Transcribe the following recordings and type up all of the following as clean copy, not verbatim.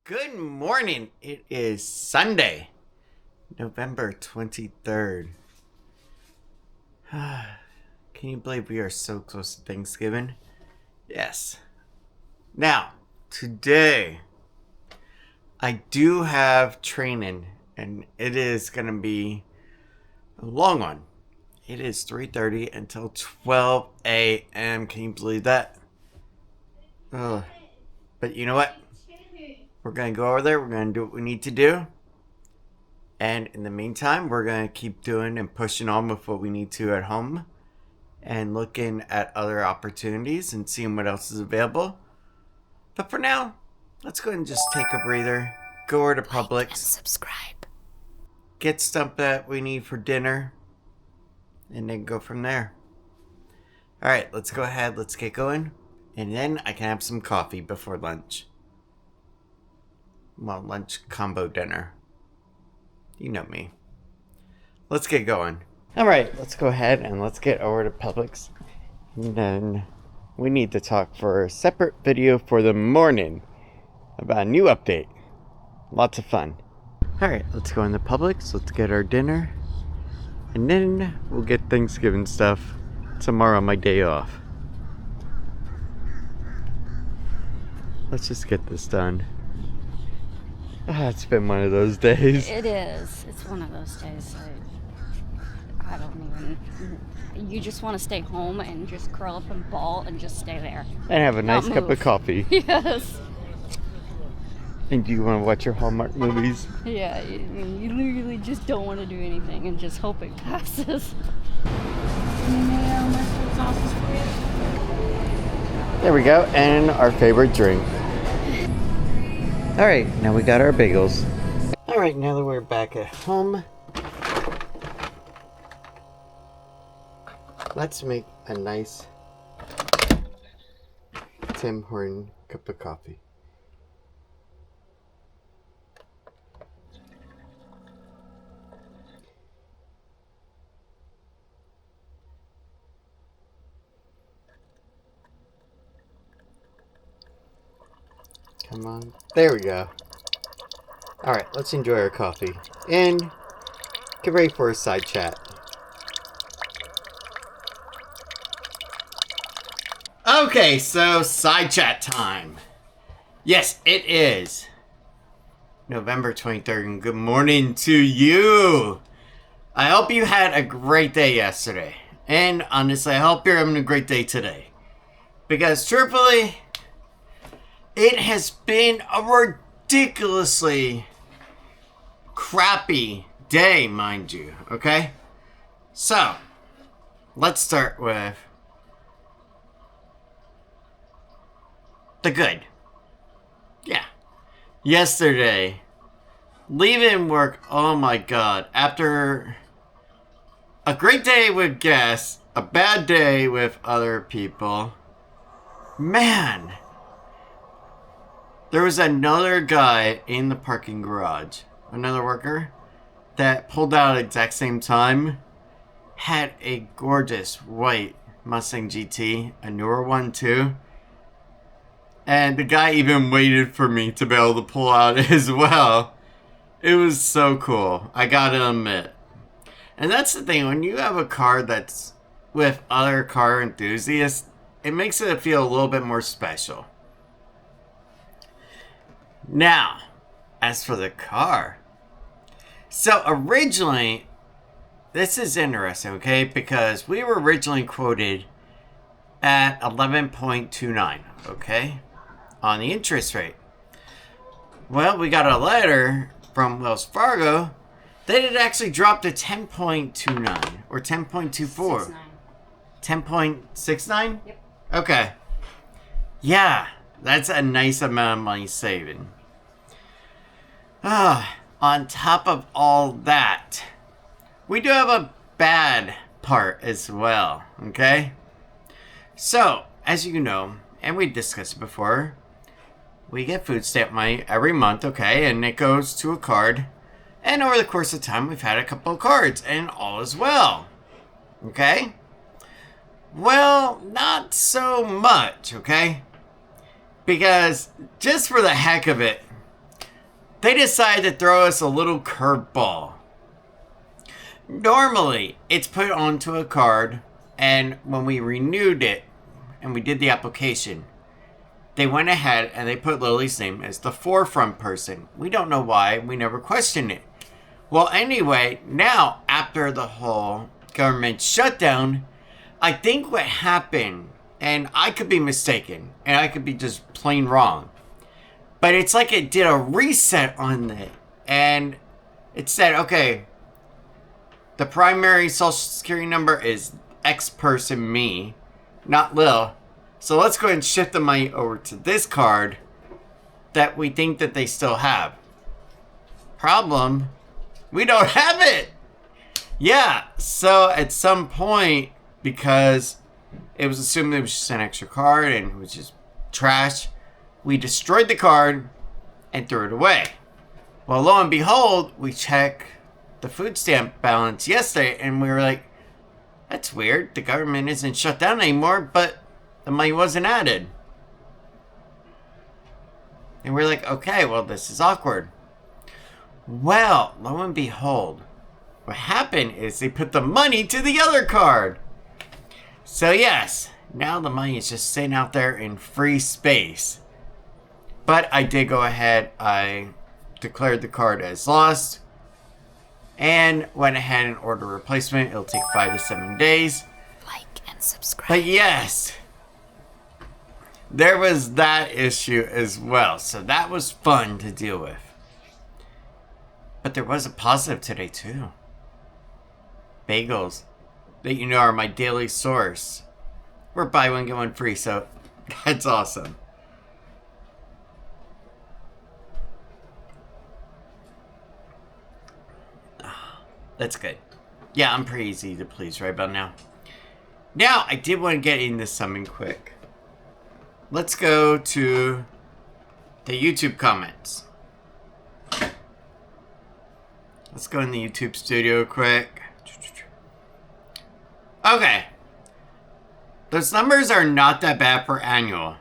Good morning. It is Sunday, November 23rd. Can you believe we are so close to Thanksgiving? Yes. Now, today, I do have training, and it is going to be a long one. It is 3:30 until 12 a.m. Can you believe that? Ugh. But you know what? We're going to go over there. We're going to do what we need to do. And in the meantime, we're going to keep doing and pushing on with what we need to at home. And looking at other opportunities and seeing what else is available. But for now, let's go ahead and just take a breather. Go over to Publix. And subscribe. Get stuff that we need for dinner. And then go from there. Alright, let's go ahead. Let's get going. And then I can have some coffee before lunch. Well, lunch combo dinner. You know me. Let's get going. Alright, let's go ahead and let's get over to Publix. And then we need to talk for a separate video for the morning about a new update. Lots of fun. Alright, let's go into Publix. Let's get our dinner. And then we'll get Thanksgiving stuff tomorrow, my day off. Let's just get this done. It's been one of those days. It is. It's one of those days. I don't even. You just want to stay home and just curl up and ball and just stay there. And have a nice cup of coffee. Yes. And do you want to watch your Hallmark movies? Yeah, you literally just don't want to do anything and just hope it passes. There we go, and our favorite drink. Alright, now we got our bagels. Alright, now that we're back at home, let's make a nice Tim Horton cup of coffee. Come on. There we go. Alright, let's enjoy our coffee. And get ready for a side chat. Okay, so side chat time. Yes, it is November 23rd, and good morning to you. I hope you had a great day yesterday. And honestly, I hope you're having a great day today. Because truthfully, it has been a ridiculously crappy day, mind you, okay? So, let's start with the good. Yeah. Yesterday, leaving work, oh my god, after a great day with guests, a bad day with other people, man, there was another guy in the parking garage, another worker, that pulled out at the exact same time, had a gorgeous white Mustang GT, a newer one too, and the guy even waited for me to be able to pull out as well. It was so cool, I gotta admit. And that's the thing, when you have a car that's with other car enthusiasts, it makes it feel a little bit more special. Now, as for the car, so originally, this is interesting, okay, because we were originally quoted at 11.29, okay, on the interest rate. Well, we got a letter from Wells Fargo that it actually dropped to 10.29 or 10.24. 10.69? Yep. Okay. Yeah, that's a nice amount of money saving. On top of all that, we do have a bad part as well, okay? So, as you know, and we discussed it before, we get food stamp money every month, okay? And it goes to a card. And over the course of time, we've had a couple of cards, and all is well, okay? Well, not so much, okay? Because just for the heck of it, they decided to throw us a little curveball. Normally, it's put onto a card, and when we renewed it and we did the application, they went ahead and they put Lily's name as the forefront person. We don't know why. We never questioned it. Well, anyway, now after the whole government shutdown, I think what happened, and I could be mistaken, and I could be just plain wrong, but it's like it did a reset on it, and it said, okay, the primary social security number is X person, me, not Lil. So let's go ahead and shift the money over to this card that we think that they still have. Problem, we don't have it. Yeah, so at some point, because it was assumed it was just an extra card and it was just trash, we destroyed the card and threw it away. Well, lo and behold, we checked the food stamp balance yesterday and we were like, that's weird. The government isn't shut down anymore, but the money wasn't added. And we're like, okay, well, this is awkward. Well, lo and behold, what happened is they put the money to the other card. So yes, now the money is just sitting out there in free space. But I did go ahead, I declared the card as lost and went ahead and ordered a replacement. It'll take 5 to 7 days. Like and subscribe. But yes, there was that issue as well. So that was fun to deal with. But there was a positive today too. Bagels that you know are my daily source. We're buy one, get one free, so that's awesome. That's good. Yeah, I'm pretty easy to please right about now. Now, I did want to get into something quick. Let's go to the YouTube comments. Let's go in the YouTube studio quick. Okay. Those numbers are not that bad per annual.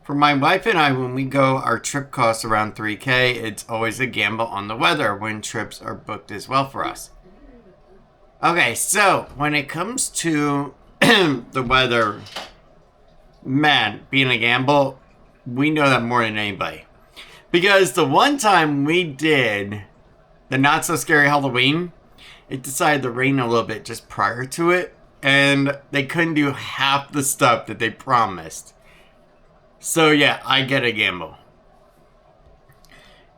For my wife and I, when we go, our trip costs around $3,000. It's always a gamble on the weather when trips are booked as well for us. Okay, so when it comes to the weather, man, being a gamble, we know that more than anybody. Because the one time we did the not so scary Halloween, it decided to rain a little bit just prior to it, and they couldn't do half the stuff that they promised. So yeah, I get a gamble.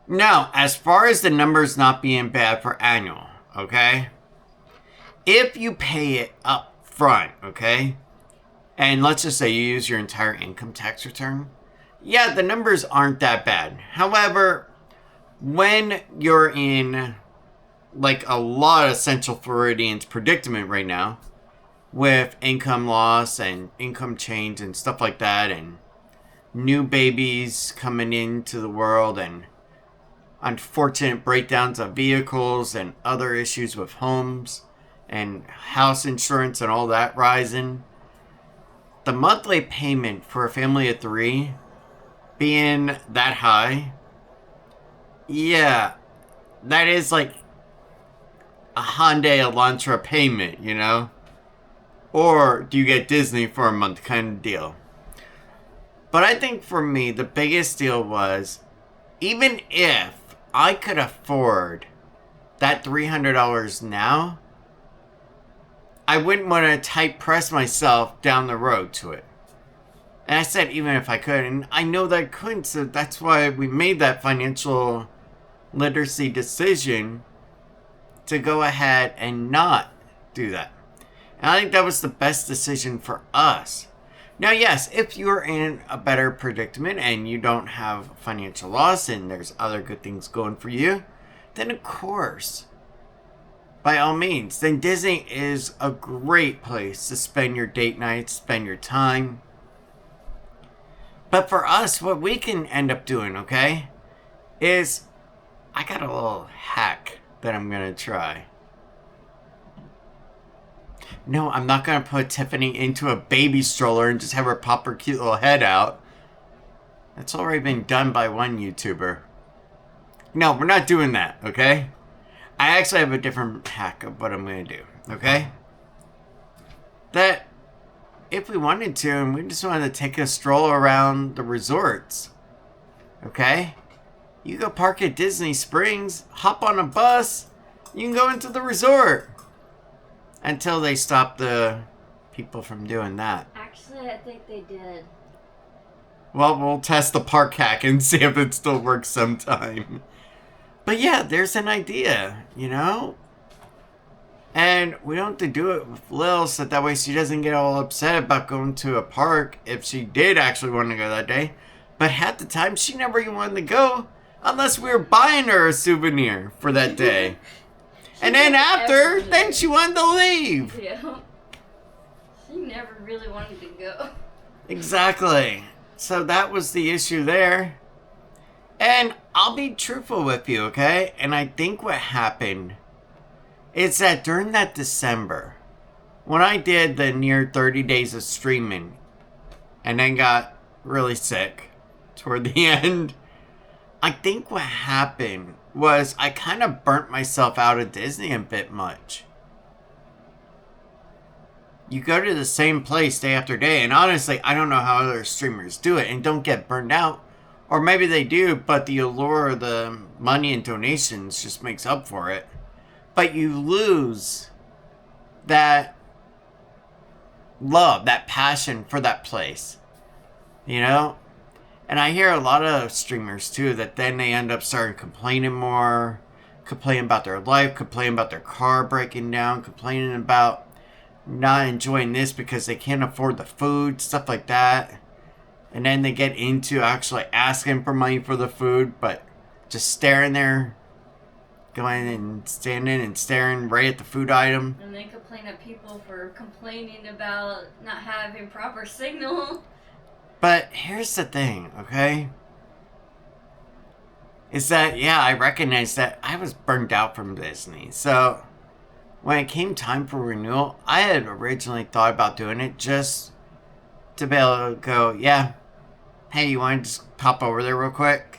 Now, as far as the numbers not being bad for annual, okay? If you pay it up front, okay? And let's just say you use your entire income tax return. Yeah, the numbers aren't that bad. However, when you're in like a lot of Central Floridians predicament right now with income loss and income change and stuff like that, and new babies coming into the world and unfortunate breakdowns of vehicles and other issues with homes and house insurance and all that rising, the monthly payment for a family of 3 being that high, yeah, that is like a Hyundai Elantra payment, you know? Or do you get Disney for a month kind of deal? But I think for me, the biggest deal was, even if I could afford that $300 now, I wouldn't want to tight press myself down the road to it. And I said even if I could, and I know that I couldn't, so that's why we made that financial literacy decision to go ahead and not do that. And I think that was the best decision for us. Now, yes, if you're in a better predicament and you don't have financial loss and there's other good things going for you, then of course, by all means, then Disney is a great place to spend your date nights, spend your time. But for us, what we can end up doing, okay, is I got a little hack that I'm going to try. No, I'm not going to put Tiffany into a baby stroller and just have her pop her cute little head out. That's already been done by one YouTuber. No, we're not doing that, okay? I actually have a different hack of what I'm going to do, okay? That if we wanted to and we just wanted to take a stroll around the resorts, okay? You go park at Disney Springs, hop on a bus, you can go into the resort. Until they stop the people from doing that. Actually, I think they did. Well, we'll test the park hack and see if it still works sometime. But yeah, there's an idea, you know? And we don't have to do it with Lil so that way she doesn't get all upset about going to a park if she did actually want to go that day. But half the time, she never even wanted to go unless we were buying her a souvenir for that day. And then after, then she wanted to leave. Yeah. She never really wanted to go. Exactly. So that was the issue there. And I'll be truthful with you, okay? And I think what happened is that during that December, when I did the near 30 days of streaming and then got really sick toward the end, I think what happened was I kind of burnt myself out of Disney a bit much. You go to the same place day after day, and honestly, I don't know how other streamers do it and don't get burned out. Or maybe they do, but the allure of the money and donations just makes up for it. But you lose that love, that passion for that place. You know? And I hear a lot of streamers too that then they end up starting complaining more, complaining about their life, complaining about their car breaking down, complaining about not enjoying this because they can't afford the food, stuff like that. And then they get into actually asking for money for the food, but just staring there, going and standing and staring right at the food item. And they complain at people for complaining about not having proper signal. But here's the thing, okay? Is that, yeah, I recognize that I was burned out from Disney. So, when it came time for renewal, I had originally thought about doing it just to be able to go, yeah, hey, you want to just pop over there real quick?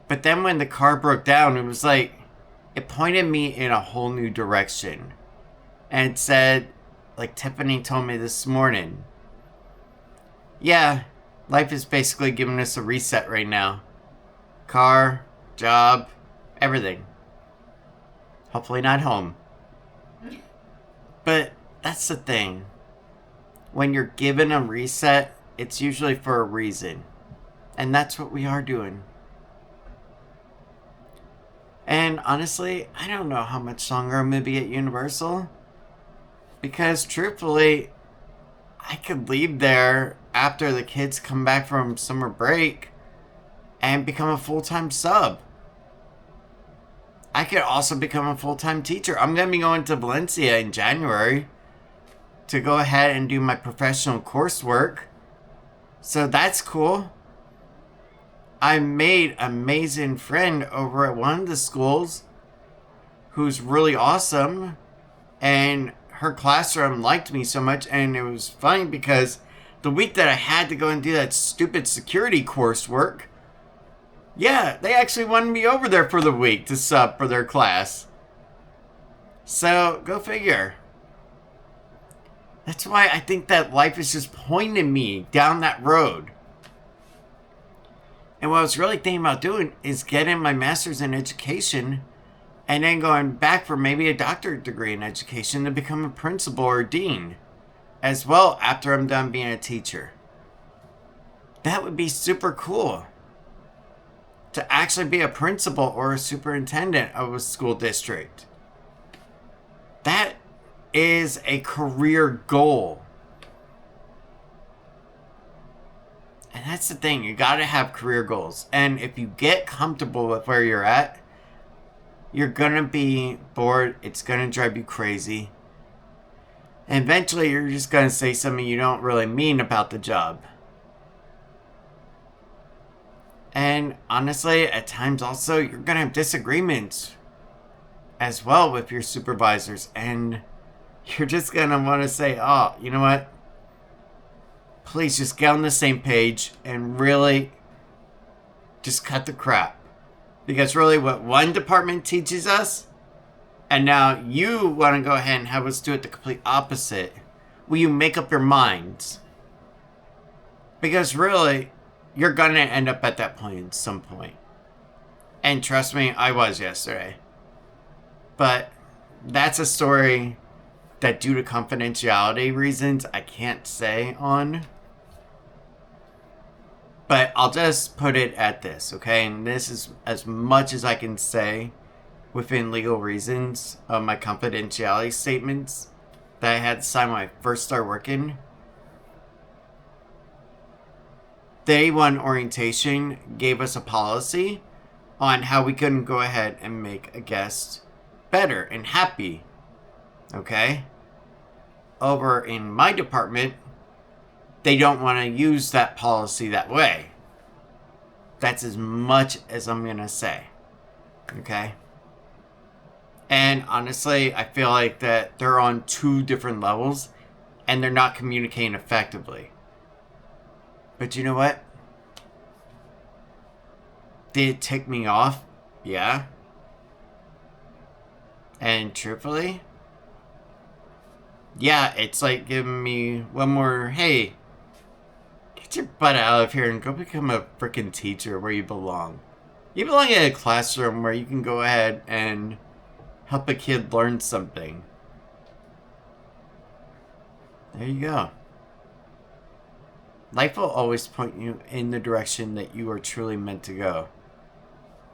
But then when the car broke down, it was like, it pointed me in a whole new direction. And it said, like Tiffany told me this morning, yeah, life is basically giving us a reset right now. Car, job, everything. Hopefully not home. But that's the thing. When you're given a reset, it's usually for a reason. And that's what we are doing. And honestly, I don't know how much longer I'm going to be at Universal. Because truthfully, I could leave there after the kids come back from summer break and become a full-time sub. I could also become a full-time teacher. I'm going to be going to Valencia in January to go ahead and do my professional coursework. So that's cool. I made an amazing friend over at one of the schools who's really awesome. And her classroom liked me so much. And it was funny because the week that I had to go and do that stupid security coursework, yeah, they actually wanted me over there for the week to sub for their class. So, go figure. That's why I think that life is just pointing me down that road. And what I was really thinking about doing is getting my master's in education and then going back for maybe a doctorate degree in education to become a principal or dean as well after I'm done being a teacher. That would be super cool. To actually be a principal or a superintendent of a school district. That is a career goal. And that's the thing, you gotta have career goals. And if you get comfortable with where you're at, you're gonna be bored, it's gonna drive you crazy. And eventually you're just gonna say something you don't really mean about the job. And honestly, at times also, you're gonna have disagreements as well with your supervisors. And you're just gonna wanna say, oh, you know what? Please just get on the same page and really just cut the crap. Because really what one department teaches us, and now you want to go ahead and have us do it the complete opposite. Will you make up your minds? Because really, you're going to end up at that point at some point. And trust me, I was yesterday. But that's a story that due to confidentiality reasons, I can't say on. But I'll just put it at this, okay? And this is as much as I can say within legal reasons of my confidentiality statements that I had to sign when I first started working. Day one orientation gave us a policy on how we couldn't go ahead and make a guest better and happy, okay? Over in my department, they don't want to use that policy that way. That's as much as I'm going to say. Okay? And honestly, I feel like that they're on two different levels and they're not communicating effectively. But you know what? Did it tick me off? Yeah. And truthfully, yeah, it's like giving me one more, hey, get your butt out of here and go become a freaking teacher where you belong. You belong in a classroom where you can go ahead and help a kid learn something. There you go. Life will always point you in the direction that you are truly meant to go.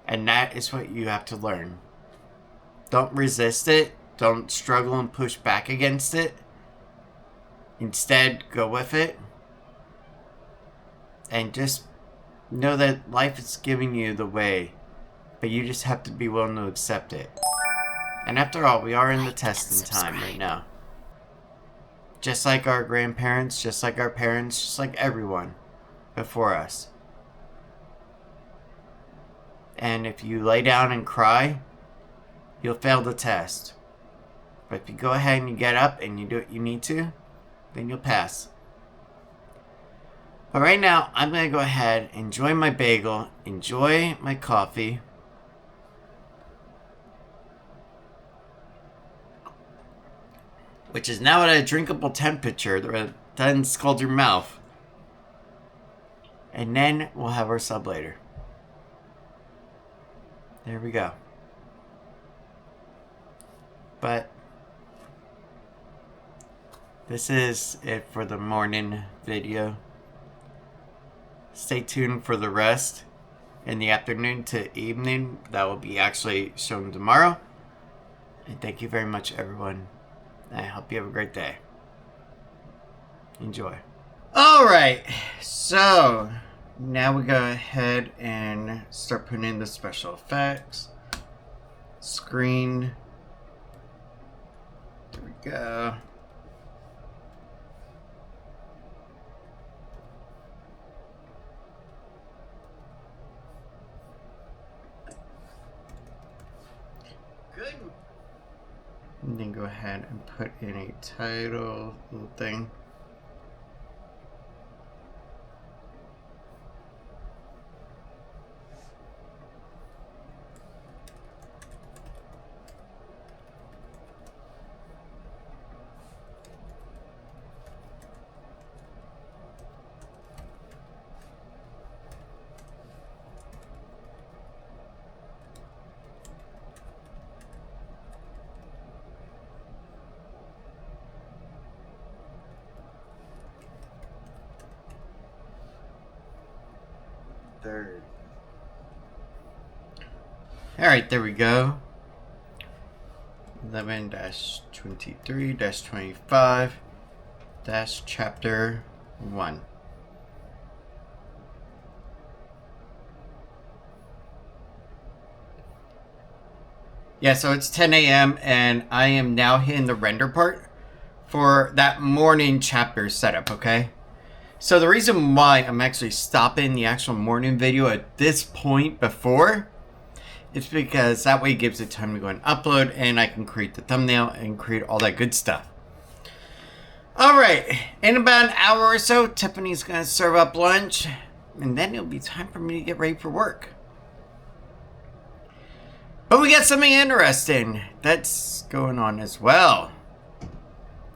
And that is what you have to learn. Don't resist it. Don't struggle and push back against it. Instead, go with it. And just know that life is giving you the way. But you just have to be willing to accept it. And after all, we are in the testing time right now. Just like our grandparents, just like our parents, just like everyone before us. And if you lay down and cry, you'll fail the test. But if you go ahead and you get up and you do what you need to, then you'll pass. But right now, I'm going to go ahead, enjoy my bagel, enjoy my coffee. Which is now at a drinkable temperature that doesn't scald your mouth. And then we'll have our sub later. There we go. But this is it for the morning video. Stay tuned for the rest in the afternoon to evening. That will be actually shown tomorrow. And thank you very much, everyone. I hope you have a great day. Enjoy. Alright, so now we go ahead and start putting in the special effects. Screen. There we go. Good. And then go ahead and put in a title little thing. Third. Alright, there we go. 11-23-25 chapter 1. Yeah, so it's 10 a.m. and I am now hitting the render part for that morning chapter setup, okay? So the reason why I'm actually stopping the actual morning video at this point before is because that way it gives it time to go and upload and I can create the thumbnail and create all that good stuff. Alright, in about an hour or so, Tiffany's going to serve up lunch and then it'll be time for me to get ready for work. But we got something interesting that's going on as well.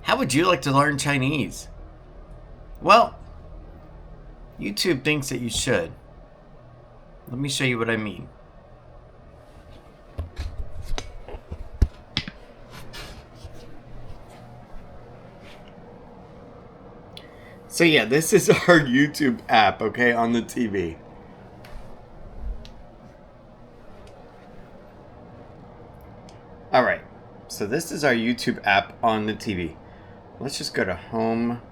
How would you like to learn Chinese? Well, YouTube thinks that you should. Let me show you what I mean. So yeah, this is our YouTube app, okay, on the TV. Alright, so this is our YouTube app on the TV. Let's just go to home.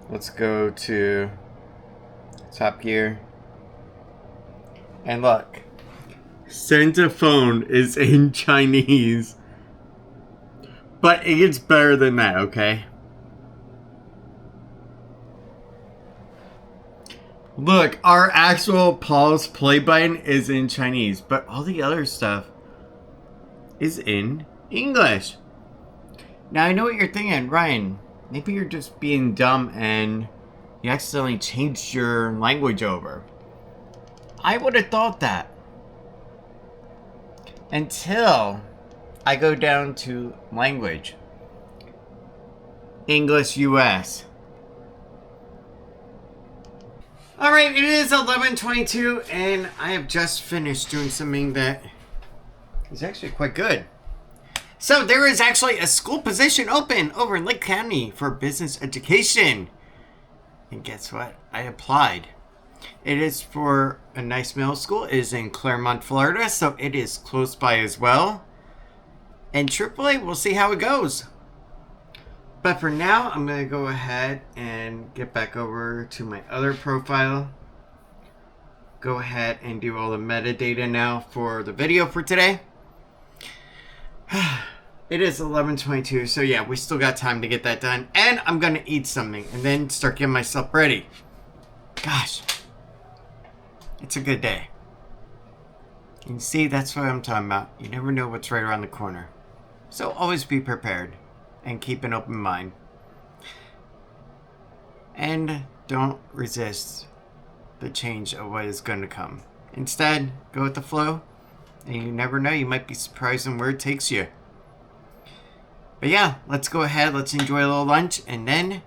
Let's go to Top Gear. And look, Santa phone is in Chinese. But it gets better than that, okay? Look, our actual pause play button is in Chinese, but all the other stuff is in English. Now, I know what you're thinking, Ryan. Maybe you're just being dumb and you accidentally changed your language over. I would have thought that. Until I go down to language. English US. Alright, it is 11:22 and I have just finished doing something that is actually quite good. So there is actually a school position open over in Lake County for business education. And guess what? I applied. It is for a nice middle school. It is in Claremont, Florida, so it is close by as well. And AAA, we'll see how it goes. But for now, I'm going to go ahead and get back over to my other profile. Go ahead and do all the metadata now for the video for today. It is 11:22, so yeah, we still got time to get that done. And I'm going to eat something and then start getting myself ready. Gosh, it's a good day. And see, that's what I'm talking about. You never know what's right around the corner. So always be prepared. And keep an open mind. And don't resist the change of what is going to come. Instead, go with the flow. And you never know, you might be surprised in where it takes you. But yeah, let's go ahead, let's enjoy a little lunch, and then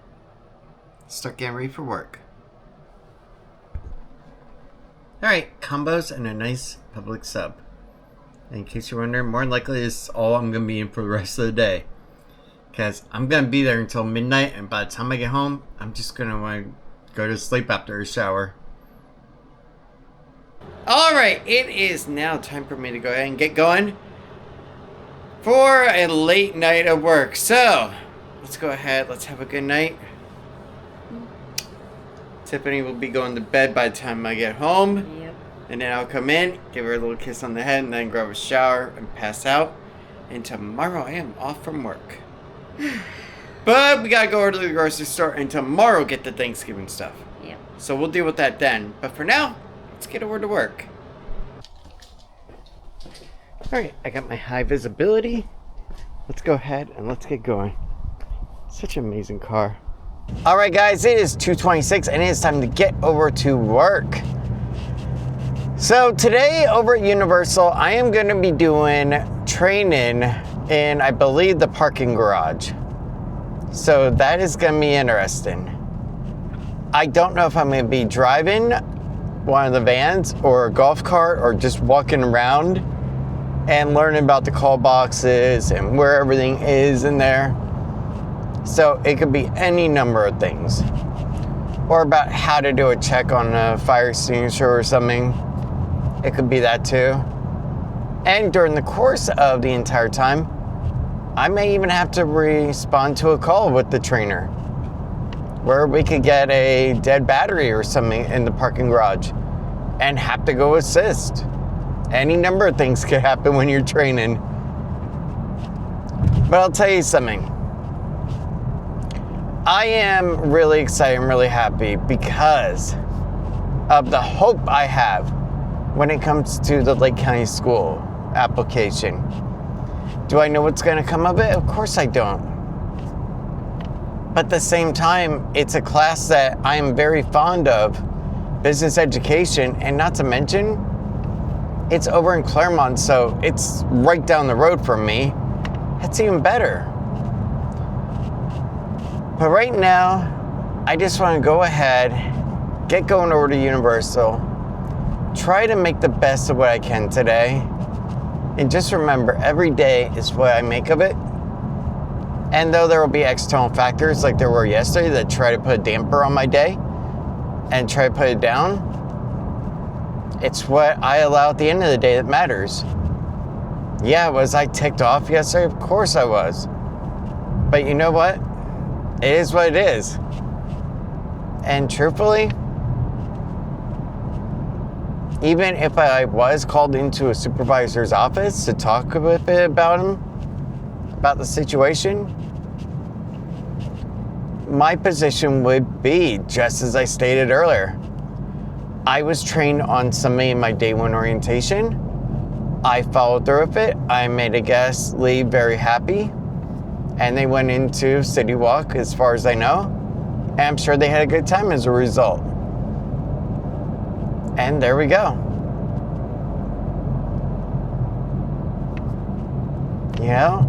start getting ready for work. Alright, combos and a nice public sub. And in case you're wondering, more than likely this is all I'm going to be in for the rest of the day. Because I'm going to be there until midnight, and by the time I get home, I'm just going to want to go to sleep after a shower. Alright, it is now time for me to go ahead and get going for a late night of work. So, let's go ahead, let's have a good night. Tiffany will be going to bed by the time I get home. Yep. And then I'll come in, give her a little kiss on the head, and then grab a shower and pass out. And tomorrow I am off from work. But we gotta go over to the grocery store and tomorrow get the Thanksgiving stuff. Yep. So we'll deal with that then. But for now, let's get over to work. Alright, I got my high visibility. Let's go ahead and let's get going. Such an amazing car. Alright guys, it is 2:26 and it is time to get over to work. So today over at Universal, I am going to be doing training in, I believe, the parking garage. So that is going to be interesting. I don't know if I'm going to be driving one of the vans or a golf cart or just walking around and learning about the call boxes and where everything is in there. So it could be any number of things. Or about how to do a check on a fire extinguisher or something. It could be that too. And during the course of the entire time, I may even have to respond to a call with the trainer where we could get a dead battery or something in the parking garage and have to go assist. Any number of things could happen when you're training. But I'll tell you something. I am really excited and really happy because of the hope I have when it comes to the Lake County School application. Do I know what's going to come of it? Of course I don't. But at the same time, it's a class that I am very fond of, business education, and not to mention, it's over in Claremont, so it's right down the road from me. That's even better. But right now, I just want to go ahead, get going over to Universal, try to make the best of what I can today, and just remember, every day is what I make of it. And though there will be external factors like there were yesterday that try to put a damper on my day and try to put it down, it's what I allow at the end of the day that matters. Yeah, was I ticked off yesterday? Of course I was. But you know what? It is what it is. And truthfully, even if I was called into a supervisor's office to talk a bit about him, about the situation, my position would be, just as I stated earlier, I was trained on somebody in my day one orientation. I followed through with it. I made a guest leave very happy. And they went into City Walk, as far as I know. And I'm sure they had a good time as a result. And there we go. Yeah.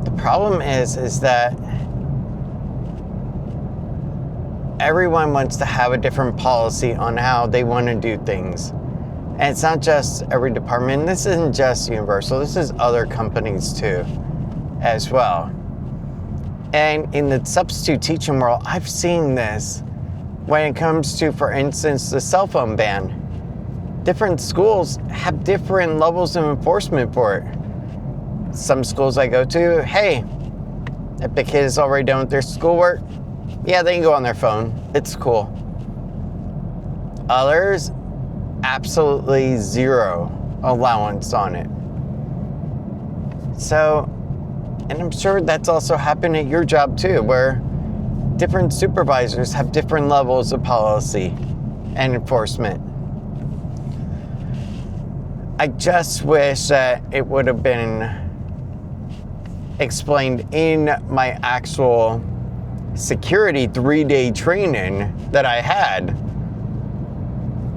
The problem is that everyone wants to have a different policy on how they want to do things. And it's not just every department. This isn't just Universal. This is other companies too, as well. And in the substitute teaching world, I've seen this when it comes to, for instance, the cell phone ban. Different schools have different levels of enforcement for it. Some schools I go to, hey, if the kid is already done with their schoolwork, yeah, they can go on their phone. It's cool. Others, absolutely zero allowance on it. So, and I'm sure that's also happened at your job too, where different supervisors have different levels of policy and enforcement. I just wish that it would have been explained in my actual security 3-day training that I had.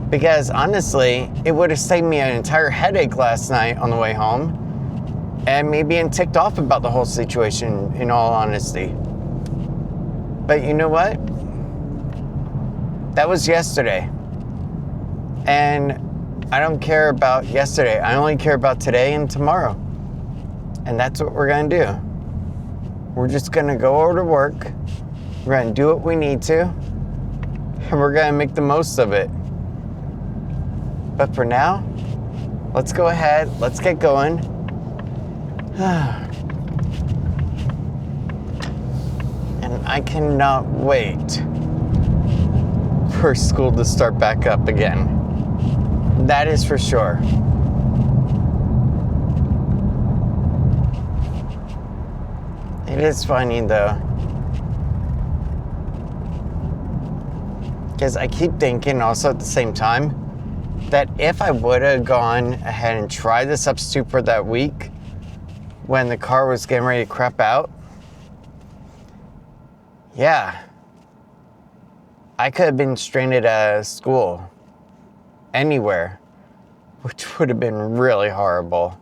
Because honestly, it would have saved me an entire headache last night on the way home and me being ticked off about the whole situation, in all honesty. But you know what? That was yesterday. And I don't care about yesterday. I only care about today and tomorrow. And that's what we're going to do. We're just going to go over to work. We're going to do what we need to. And we're going to make the most of it. But for now, let's go ahead. Let's get going. And I cannot wait for school to start back up again. That is for sure. It is funny though, because I keep thinking also at the same time that if I would have gone ahead and tried the substitute for that week when the car was getting ready to crap out, yeah, I could have been stranded at school anywhere, which would have been really horrible.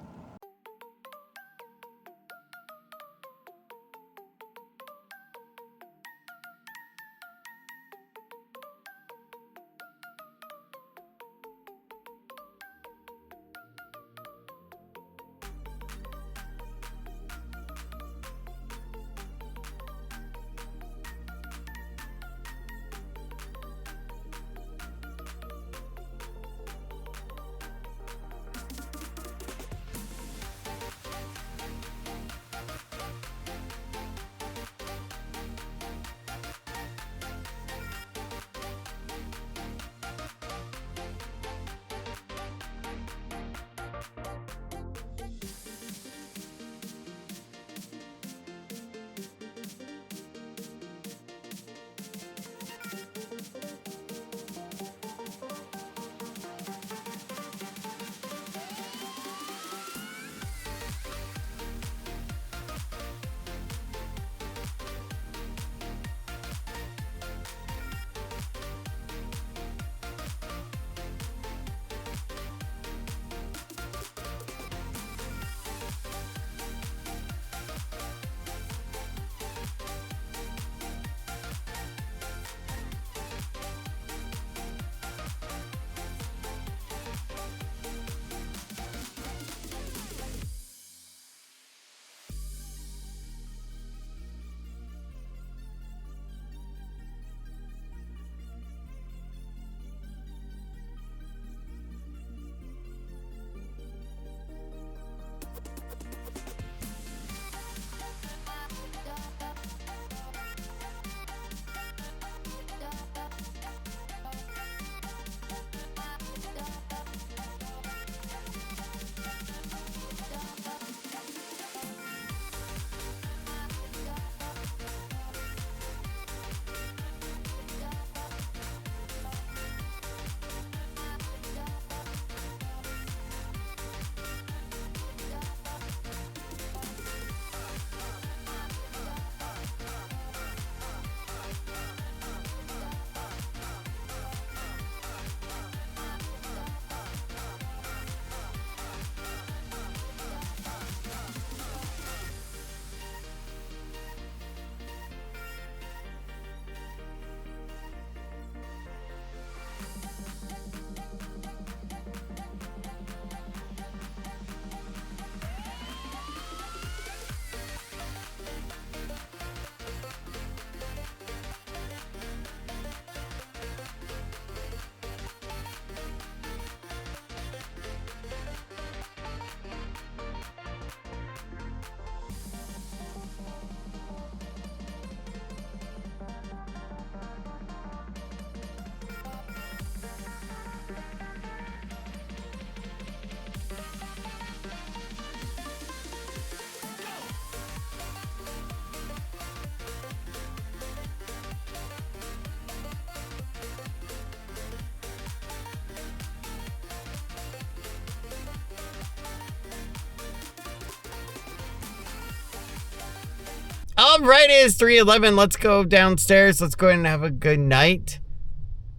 All right, it is 3:11. Let's go downstairs. Let's go ahead and have a good night.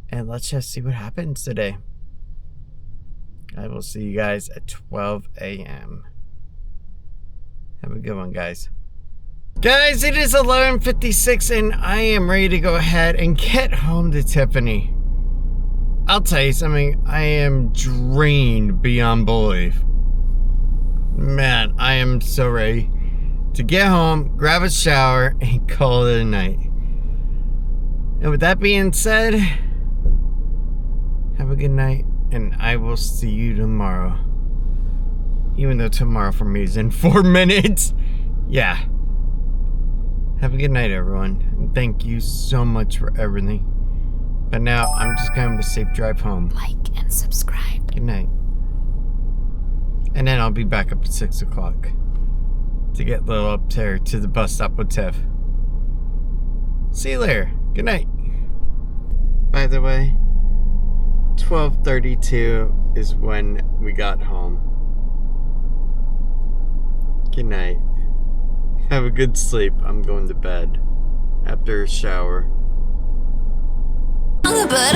And let's just see what happens today. I will see you guys at 12 a.m. Have a good one, guys. Guys, it is 11:56 and I am ready to go ahead and get home to Tiffany. I'll tell you something, I am drained beyond belief. Man, I am so ready to get home, grab a shower, and call it a night. And with that being said, have a good night, and I will see you tomorrow. Even though tomorrow for me is in 4 minutes. Yeah. Have a good night, everyone. And thank you so much for everything. But now, I'm just going to have a safe drive home. Like and subscribe. Good night. And then I'll be back up at 6 o'clock to get Lil up there to the bus stop with Tiff. See you later. Good night. By the way, 12:32 is when we got home. Good night. Have a good sleep. I'm going to bed after a shower. But